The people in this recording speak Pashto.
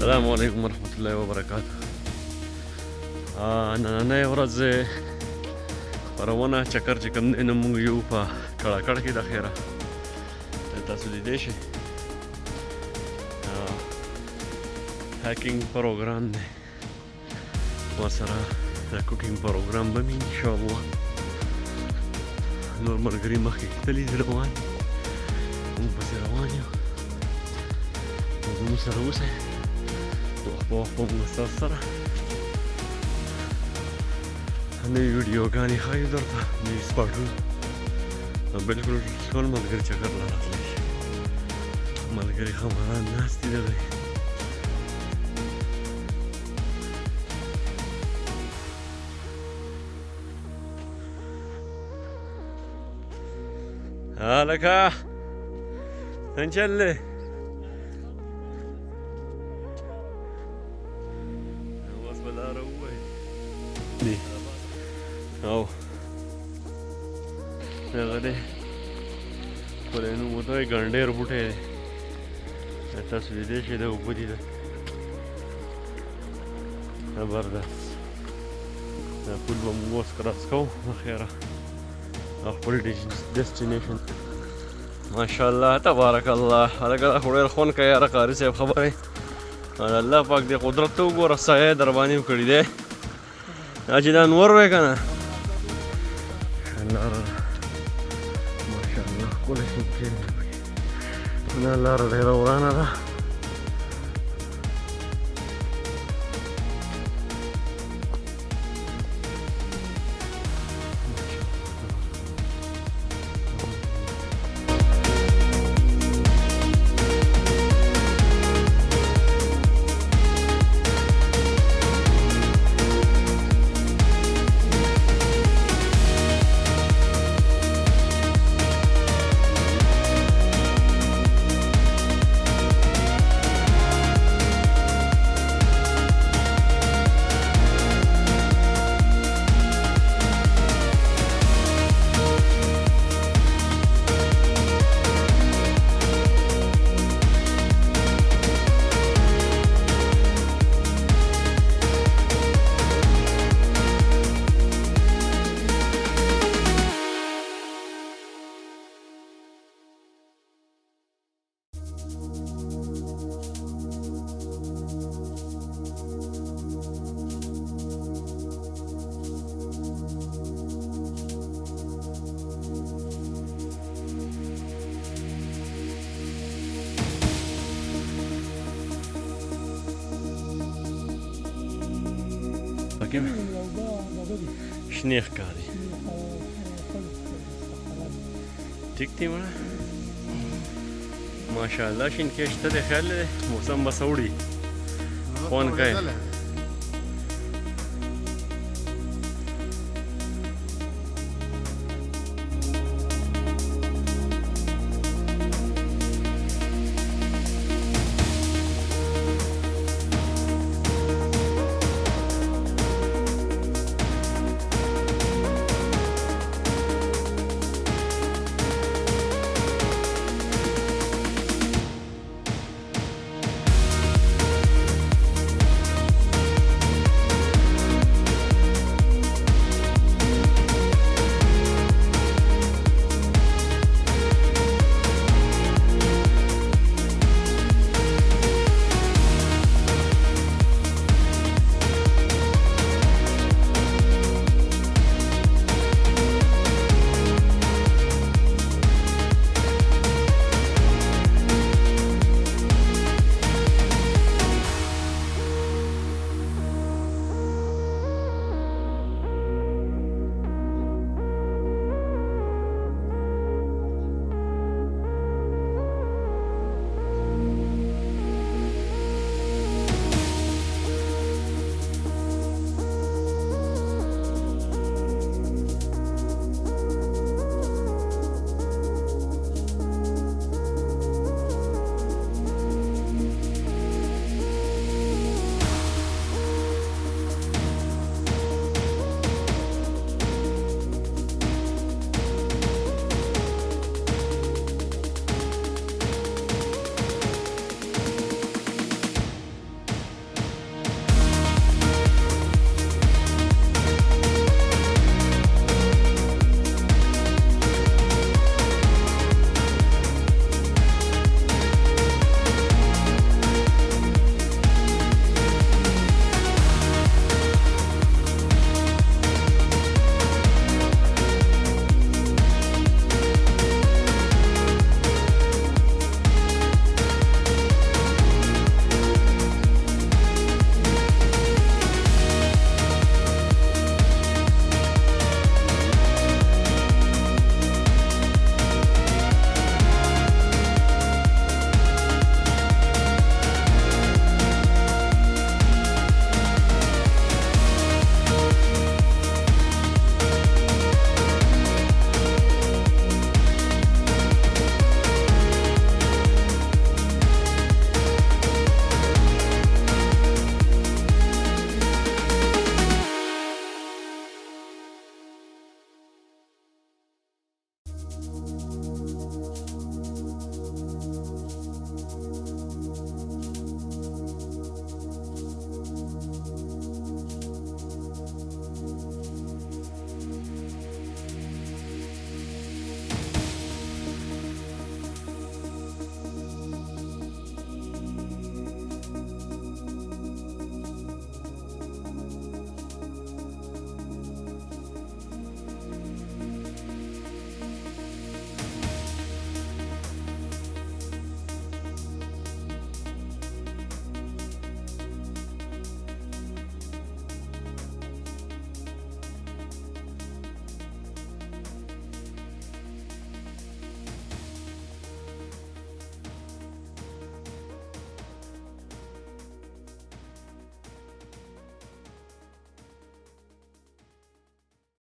السلام علیکم ورحمۃ الله وبرکاته. نننۍ ورځ پرونه چکر چې کوم دی نو موږ یو په کړکړ کې د خیره تاسو لیدی شئ هیکینګ پروګرام دی ورسره د کوکینګ پروګرام به وي انشاءالله. نور ملګري مخکې تللي دي روان موږ پسې روان یو نو زموږ سره اوسئ وخت په وخت به موږ ستاسو سره نوې ویډیوګانې ښایو درته نوي سپاټونه بلکل ټول ملګري چکر له راتلی شي ملګري خبران ناست دي دغه لکه څنګه چل دی اوس به لاره ووایي او دغه دی ښکلی نوم ورته وایي ګنډېر بوټی دی تاسو لیدی شئ د اوبه دي زبردست دا پول به موږ اوس کراس کوو اخیره خپل ډیسټینیشن ماشاءالله تبارک الله هلکه دا خو ډېر خوند کوي یاره قاري صاحب خبرې الله پاک دې قدرت ته وګوره سایه در باندې کړي دی دا چې دا انور وی که نه لاره ماشاءالله ښکلی دا لاره ډېره ورانه ده شنې ښکاري ټیک دی مړه ماشاءالله شینکۍ شته دی خیال دی موسم به څه وړي خوند کوي